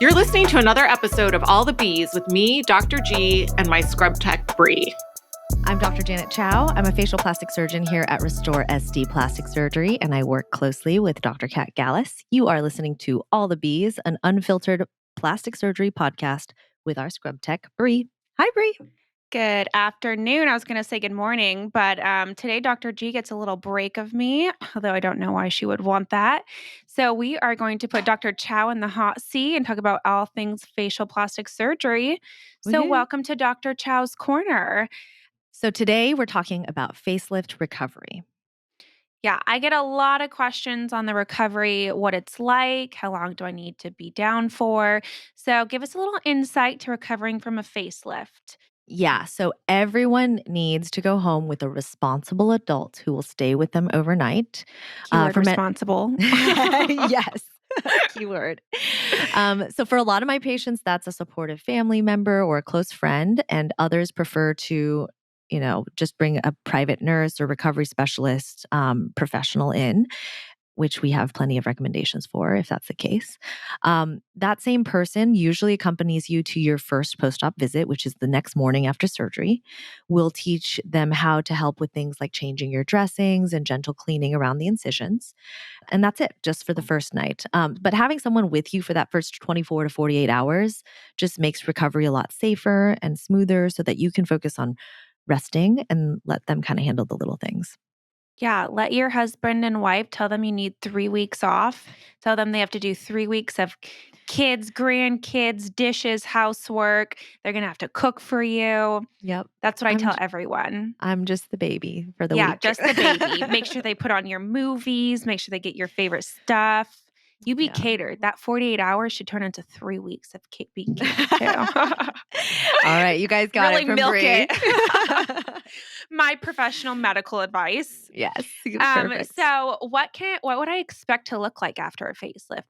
You're listening to another episode of All the Bees with me, Dr. G, and my scrub tech, Bree. I'm Dr. Janet Chao. I'm a facial plastic surgeon here at Restore SD Plastic Surgery, and I work closely with Dr. Kat Gallus. You are listening to All the Bees, an unfiltered plastic surgery podcast with our scrub tech, Bree. Hi, Bree. Good afternoon. I was going to say good morning, but today Dr. G gets a little break of me, although I don't know why she would want that. So we are going to put Dr. Chao in the hot seat and talk about all things facial plastic surgery. So welcome to Dr. Chao's Corner. So today we're talking about facelift recovery. Yeah, I get a lot of questions on the recovery, what it's like, how long do I need to be down for? So give us a little insight to recovering from a facelift. Yeah, so everyone needs to go home with a responsible adult who will stay with them overnight. Keyword responsible. Yes. Keyword. So for a lot of my patients, that's a supportive family member or a close friend, and others prefer to, just bring a private nurse or recovery specialist professional in, which we have plenty of recommendations for if that's the case. That same person usually accompanies you to your first post-op visit, which is the next morning after surgery. We'll teach them how to help with things like changing your dressings and gentle cleaning around the incisions. And that's it, just for the first night. But having someone with you for that first 24 to 48 hours just makes recovery a lot safer and smoother so that you can focus on resting and let them kind of handle the little things. Yeah, let your husband and wife tell them you need 3 weeks off. Tell them they have to do 3 weeks of kids, grandkids, dishes, housework. They're going to have to cook for you. Yep. That's what I tell everyone. I'm just the baby for the week. Yeah, just the baby. Make sure they put on your movies. Make sure they get your favorite stuff. You be catered. That 48 hours should turn into 3 weeks of being catered too. All right, you guys got really it from milk Bree. it. My professional medical advice. Yes. Perfect. So what would I expect to look like after a facelift?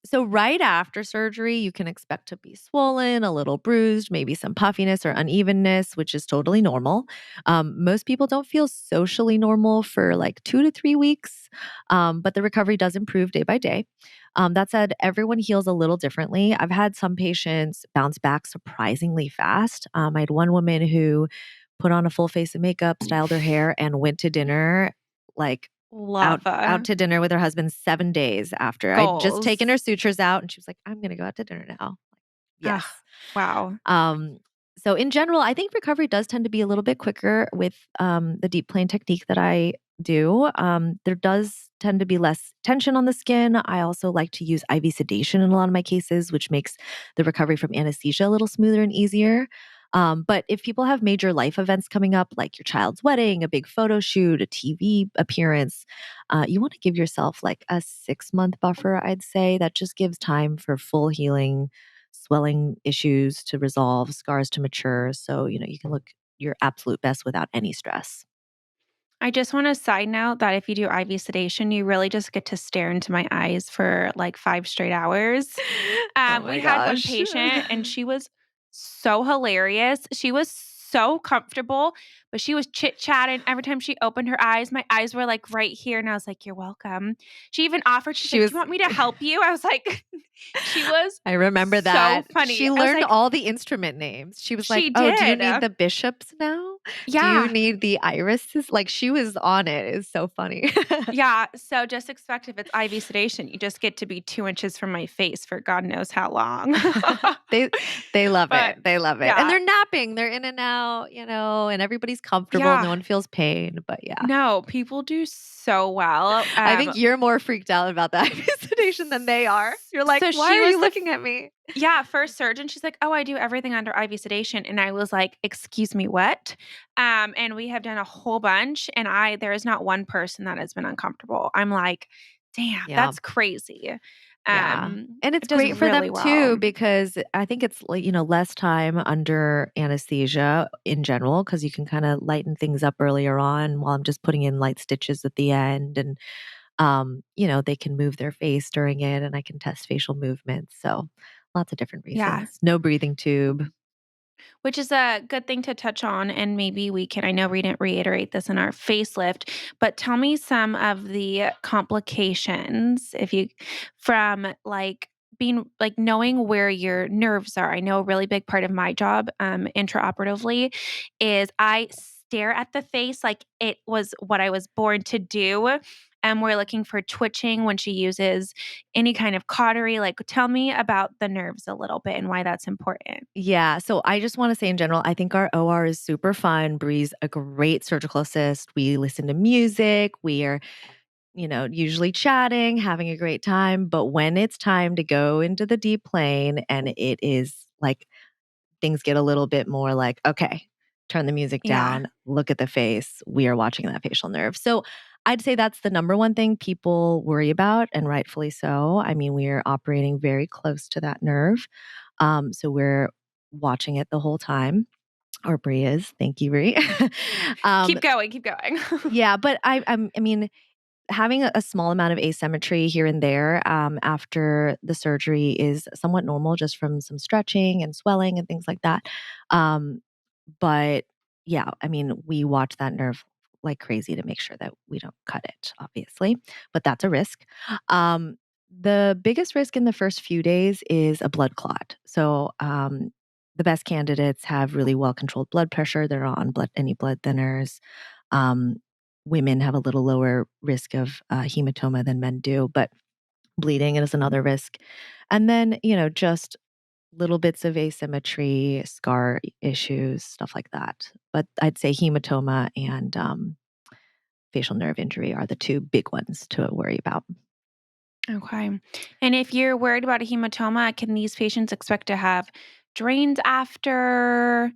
So right after surgery, you can expect to be swollen, a little bruised, maybe some puffiness or unevenness, which is totally normal. Most people don't feel socially normal for like 2 to 3 weeks, but the recovery does improve day by day. That said, everyone heals a little differently. I've had some patients bounce back surprisingly fast. I had one woman who put on a full face of makeup, styled her hair, and went to dinner like out to dinner with her husband 7 days after. I'd just taken her sutures out and she was like, I'm going to go out to dinner now. Yes. Wow. So in general, I think recovery does tend to be a little bit quicker with the deep plane technique that I do. There does tend to be less tension on the skin. I also like to use IV sedation in a lot of my cases, which makes the recovery from anesthesia a little smoother and easier. But if people have major life events coming up, like your child's wedding, a big photo shoot, a TV appearance, you want to give yourself like a 6-month buffer, I'd say. That just gives time for full healing, swelling issues to resolve, scars to mature. So, you can look your absolute best without any stress. I just want to side note that if you do IV sedation, you really just get to stare into my eyes for like 5 straight hours. We had one patient and she was so hilarious. She was so comfortable, but she was chit-chatting. Every time she opened her eyes, my eyes were like right here. And I was like, you're welcome. She even offered, she's like, do you want me to help you? I was like, she was I remember that. so funny. She learned all the instrument names. She was like, oh, do you need the bishops now? Yeah. Do you need the irises? Like she was on it. It's so funny. Yeah. So just expect if it's IV sedation, you just get to be 2 inches from my face for God knows how long. They love it. They love it. Yeah. And they're napping. They're in and out, and everybody's comfortable. Yeah. No one feels pain. But yeah. No, people do so well. I think you're more freaked out about the IV sedation than they are. You're like, so why are you looking at me? Yeah, first surgeon, she's like, oh, I do everything under IV sedation. And I was like, excuse me, what? And we have done a whole bunch. And there is not one person that has been uncomfortable. I'm like, damn, that's crazy. Yeah. And it's great for them too, because I think it's less time under anesthesia in general, because you can kind of lighten things up earlier on while I'm just putting in light stitches at the end. And, they can move their face during it and I can test facial movements. So lots of different reasons. Yeah. No breathing tube. Which is a good thing to touch on. And maybe we can, I know we didn't reiterate this in our facelift, but tell me some of the complications from like being like knowing where your nerves are. I know a really big part of my job intraoperatively is I stare at the face like it was what I was born to do. And we're looking for twitching when she uses any kind of cautery. Like, tell me about the nerves a little bit and why that's important. Yeah. So I just want to say in general, I think our OR is super fun. Bree's a great surgical assist. We listen to music. We are, usually chatting, having a great time. But when it's time to go into the deep plane and it is like things get a little bit more like, okay, turn the music Yeah. down, look at the face. We are watching that facial nerve. So I'd say that's the number one thing people worry about, and rightfully so. I mean, we are operating very close to that nerve. So we're watching it the whole time. Or Bree is. Thank you, Bree. Keep going. Keep going. Yeah, but I mean, having a small amount of asymmetry here and there after the surgery is somewhat normal just from some stretching and swelling and things like that. Um, but yeah, I mean, we watch that nerve like crazy to make sure that we don't cut it, obviously, but that's a risk. The biggest risk in the first few days is a blood clot. So, the best candidates have really well controlled blood pressure. They're not on any blood thinners. Um, Women have a little lower risk of hematoma than men do, but bleeding is another risk. And then, just little bits of asymmetry, scar issues, stuff like that. But I'd say hematoma and facial nerve injury are the two big ones to worry about. Okay. And if you're worried about a hematoma, can these patients expect to have drains after?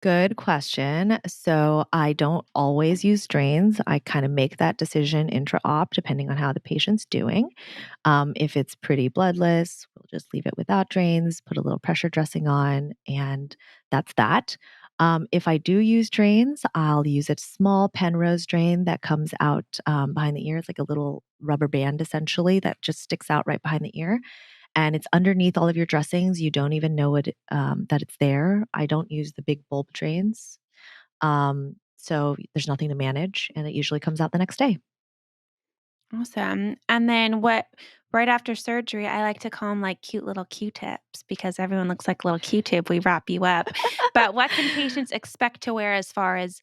Good question. So I don't always use drains. I kind of make that decision intra-op depending on how the patient's doing. If it's pretty bloodless, we'll just leave it without drains, put a little pressure dressing on, and that's that. If I do use drains, I'll use a small Penrose drain that comes out behind the ear. It's like a little rubber band essentially that just sticks out right behind the ear, and it's underneath all of your dressings. You don't even know that it's there. I don't use the big bulb drains. So there's nothing to manage, and it usually comes out the next day. Awesome. And then right after surgery, I like to call them like cute little Q-tips because everyone looks like a little Q-tip. We wrap you up. But what can patients expect to wear as far as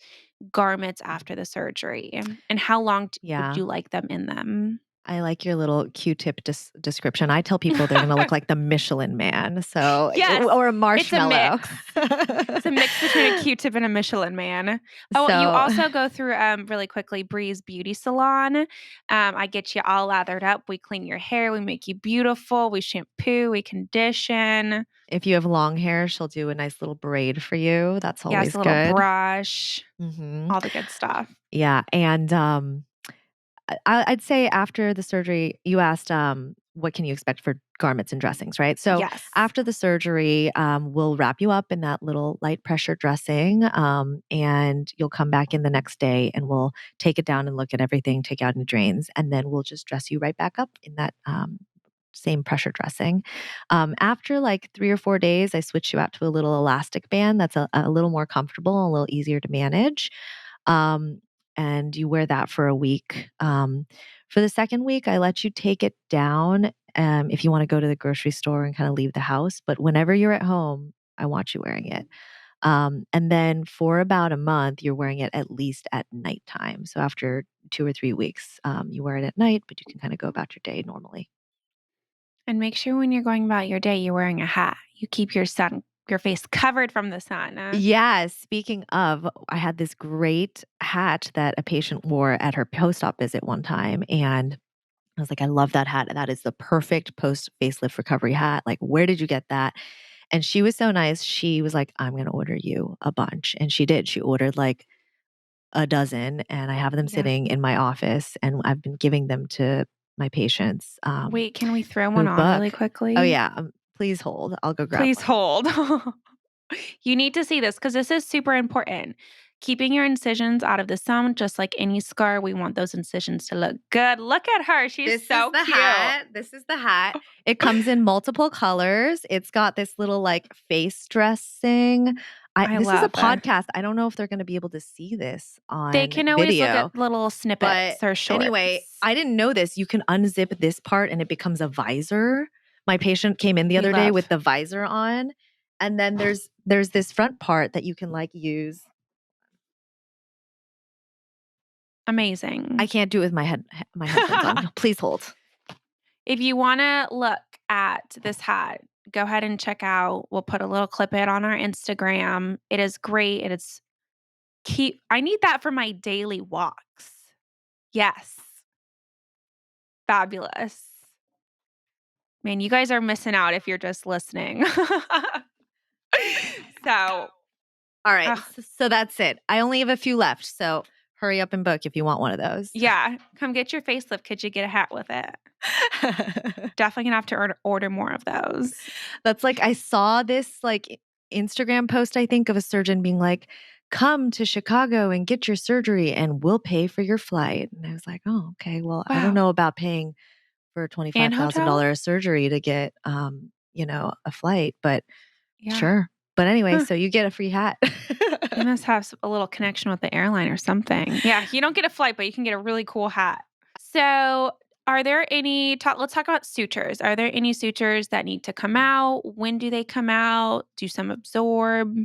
garments after the surgery? And how long would Yeah. you like them in them? I like your little Q-tip description. I tell people they're going to look like the Michelin Man, Yes, or a it's a marshmallow. mix. It's a mix between a Q-tip and a Michelin Man. Oh, you So also go through really quickly Bree's Beauty Salon. I get you all lathered up. We clean your hair. We make you beautiful. We shampoo. We condition. if you have long hair, she'll do a nice little braid for you. That's Yes, always a little good. brush. Hmm. All the good stuff. Yeah, and I'd say after the surgery, you asked, what can you expect for garments and dressings, right? So Yes. after the surgery, we'll wrap you up in that little light pressure dressing, and you'll come back in the next day, and we'll take it down and look at everything, take out any drains, and then we'll just dress you right back up in that same pressure dressing. After like 3 or 4 days, I switch you out to a little elastic band that's a little more comfortable, a little easier to manage. Um, and you wear that for a week. For the second week, I let you take it down if you want to go to the grocery store and kind of leave the house. But whenever you're at home, I want you wearing it. And then for about a month, you're wearing it at least at nighttime. So after 2 or 3 weeks, you wear it at night, but you can kind of go about your day normally. And make sure when you're going about your day, you're wearing a hat. You keep your face covered from the sun. Yes. Speaking of, I had this great hat that a patient wore at her post-op visit one time. And I was like, I love that hat. That is the perfect post facelift recovery hat. Like, where did you get that? And she was so nice. She was like, I'm going to order you a bunch. And she did. She ordered like a dozen, and I have them Yeah. sitting in my office, and I've been giving them to my patients. Wait, can we throw who one on really book. quickly? Oh, yeah. Please hold. I'll go grab Please one. hold. You need to see this because this is super important. Keeping your incisions out of the sun, just like any scar, we want those incisions to look good. Look at her. She's so cute. This is the hat. It comes in multiple colors. It's got this little like face dressing. I This is a love it. podcast. I don't know if they're going to be able to see this on They can always look video. at little snippets But or shorts. anyway, I didn't know this. You can unzip this part and it becomes a visor. My patient came in the We other day love. with the visor on, and then there's this front part that you can like use. Amazing. I can't do it with my headphones on. Please hold. If you want to look at this hat, go ahead and check out. We'll put a little clip in on our Instagram. It is great. It is cute. I need that for my daily walks. Yes. Fabulous. Man, you guys are missing out if you're just listening. So, all right. So that's it. I only have a few left. So hurry up and book if you want one of those. Yeah. Come get your facelift. Could you get a hat with it? Definitely gonna have to order more of those. That's like, I saw this like Instagram post, I think, of a surgeon being like, come to Chicago and get your surgery and we'll pay for your flight. And I was like, oh, okay. Well, I don't know about paying for a $25,000 surgery to get, a flight, but sure. But anyway, so you get a free hat. You must have a little connection with the airline or something. Yeah, you don't get a flight, but you can get a really cool hat. So are there let's talk about sutures. Are there any sutures that need to come out? When do they come out? Do some absorb?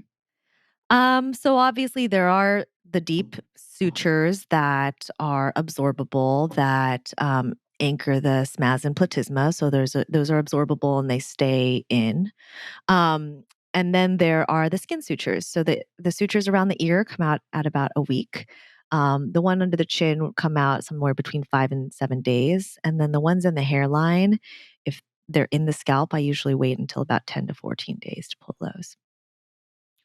So obviously there are the deep sutures that are absorbable that anchor the SMAS and platysma. So those are absorbable and they stay in. And then there are the skin sutures. So the sutures around the ear come out at about a week. The one under the chin will come out somewhere between 5 and 7 days. And then the ones in the hairline, if they're in the scalp, I usually wait until about 10 to 14 days to pull those.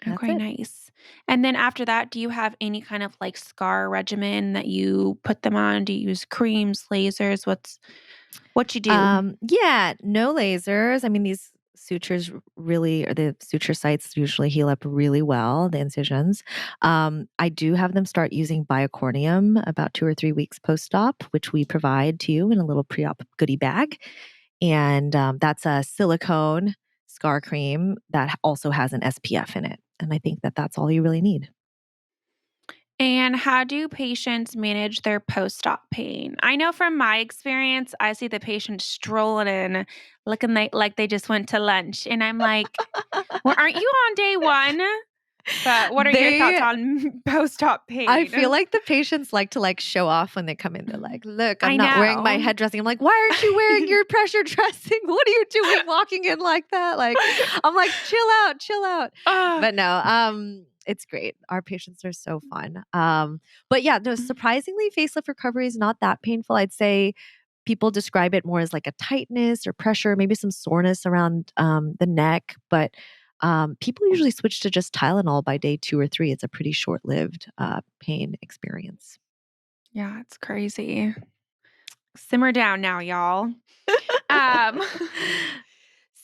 Okay, nice. And then after that, do you have any kind of like scar regimen that you put them on? Do you use creams, lasers? What you do? Yeah, no lasers. I mean, these sutures really, or the suture sites usually heal up really well, the incisions. I do have them start using biocornium about 2 or 3 weeks post-op, which we provide to you in a little pre-op goodie bag. And that's a silicone scar cream that also has an SPF in it. And I think that that's all you really need. And how do patients manage their post-op pain? I know from my experience, I see the patient strolling in looking like they just went to lunch. And I'm like, well, aren't you on day one? But what are your thoughts on post-op pain? I feel like the patients like to like show off when they come in. They're like, look, I'm not wearing my head dressing. I'm like, why aren't you wearing your pressure dressing? What are you doing walking in like that? Like, I'm like, chill out. But no, it's great. Our patients are so fun. But yeah, no, surprisingly, facelift recovery is not that painful. I'd say people describe it more as like a tightness or pressure, maybe some soreness around the neck. But people usually switch to just Tylenol by day 2 or 3. It's a pretty short-lived pain experience. Yeah, it's crazy. Simmer down now, y'all.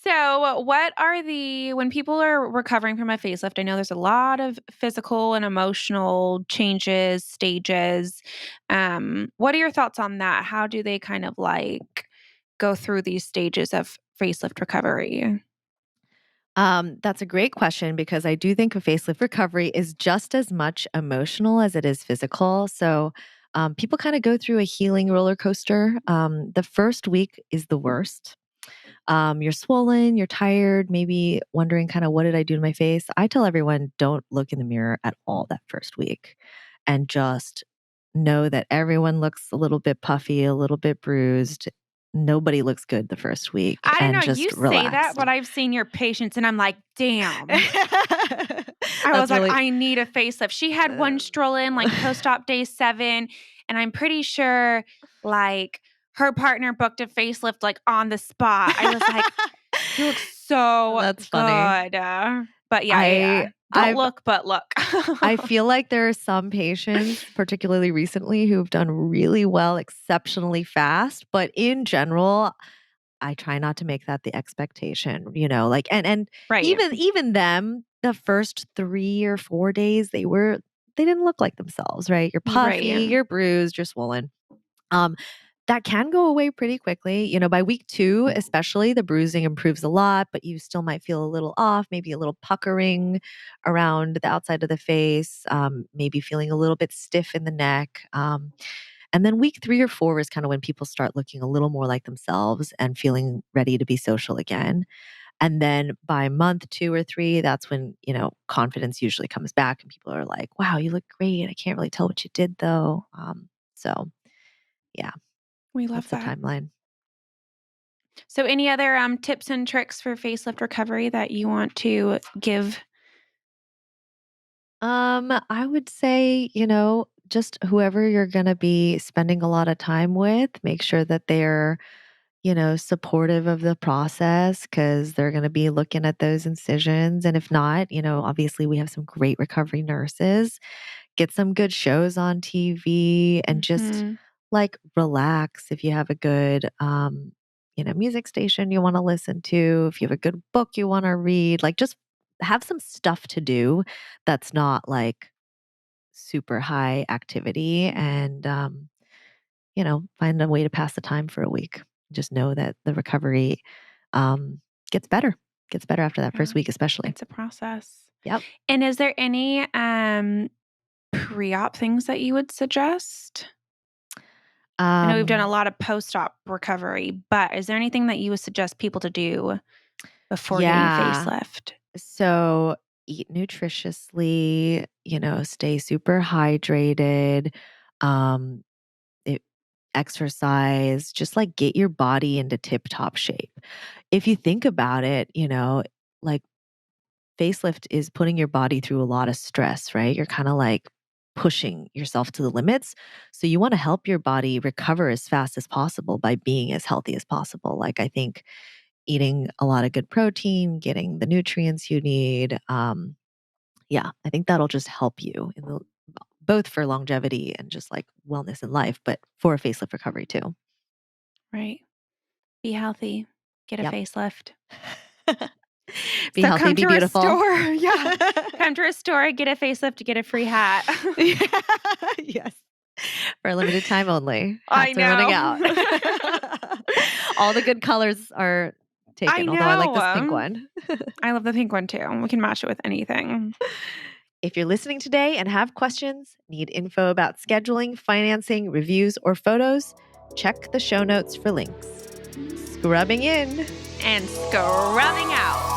So what are when people are recovering from a facelift, I know there's a lot of physical and emotional changes, stages. What are your thoughts on that? How do they kind of like go through these stages of facelift recovery? That's a great question because I do think a facelift recovery is just as much emotional as it is physical. So people kind of go through a healing roller coaster. The first week is the worst. You're swollen, you're tired, maybe wondering kind of what did I do to my face? I tell everyone don't look in the mirror at all that first week and just know that everyone looks a little bit puffy, a little bit bruised. Nobody looks good the first week. I don't know. Just you relax. Say that, but I've seen your patients and I'm like, damn. I was like, I need a facelift. She had one stroll in like post-op day 7. And I'm pretty sure like her partner booked a facelift like on the spot. I was like, you look so That's good. Funny. But yeah. Don't look, but look. I feel like there are some patients, particularly recently, who've done really well, exceptionally fast. But in general, I try not to make that the expectation, like, and right. even them, the first 3 or 4 days, they didn't look like themselves, right? You're puffy, right. You're bruised, you're swollen. That can go away pretty quickly. By week 2, especially, the bruising improves a lot, but you still might feel a little off, maybe a little puckering around the outside of the face, maybe feeling a little bit stiff in the neck. And then week 3 or 4 is kind of when people start looking a little more like themselves and feeling ready to be social again. And then by month 2 or 3, that's when, confidence usually comes back and people are like, wow, you look great. I can't really tell what you did though. So yeah, we love that's the timeline. So any other tips and tricks for facelift recovery that you want to give? I would say, just whoever you're going to be spending a lot of time with, make sure that they're supportive of the process because they're going to be looking at those incisions. And if not, obviously we have some great recovery nurses. Get some good shows on TV and just like relax. If you have a good, music station you want to listen to, if you have a good book you want to read, like just have some stuff to do that's not like super high activity and, find a way to pass the time for a week. Just know that the recovery gets better after that first week, especially. It's a process. Yep. And is there any pre-op things that you would suggest? I know we've done a lot of post-op recovery, but is there anything that you would suggest people to do before getting a facelift? So eat nutritiously, stay super hydrated, exercise, just like get your body into tip-top shape. If you think about it, like facelift is putting your body through a lot of stress, right? You're kind of like pushing yourself to the limits. So you want to help your body recover as fast as possible by being as healthy as possible. Like I think eating a lot of good protein, getting the nutrients you need. I think that'll just help you both for longevity and just like wellness in life, but for a facelift recovery too. Right. Be healthy. Get a facelift. Be healthy, be beautiful. Yeah. Come to Restore, get a facelift, get a free hat. Yes. For a limited time only. Hats are running out. All the good colors are taken, although I like this pink one. I love the pink one too. We can match it with anything. If you're listening today and have questions, need info about scheduling, financing, reviews, or photos, check the show notes for links. Scrubbing in and scrubbing out.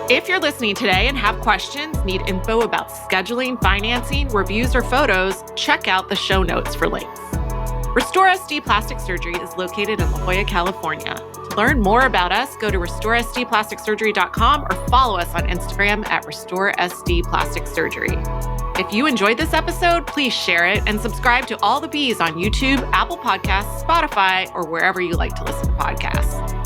If you're listening today and have questions, need info about scheduling, financing, reviews, or photos, check out the show notes for links. Restore SD Plastic Surgery is located in La Jolla, California. To learn more about us, go to restoresdplasticsurgery.com or follow us on Instagram at RestoreSD Plastic Surgery. If you enjoyed this episode, please share it and subscribe to All the Bees on YouTube, Apple Podcasts, Spotify, or wherever you like to listen to podcasts.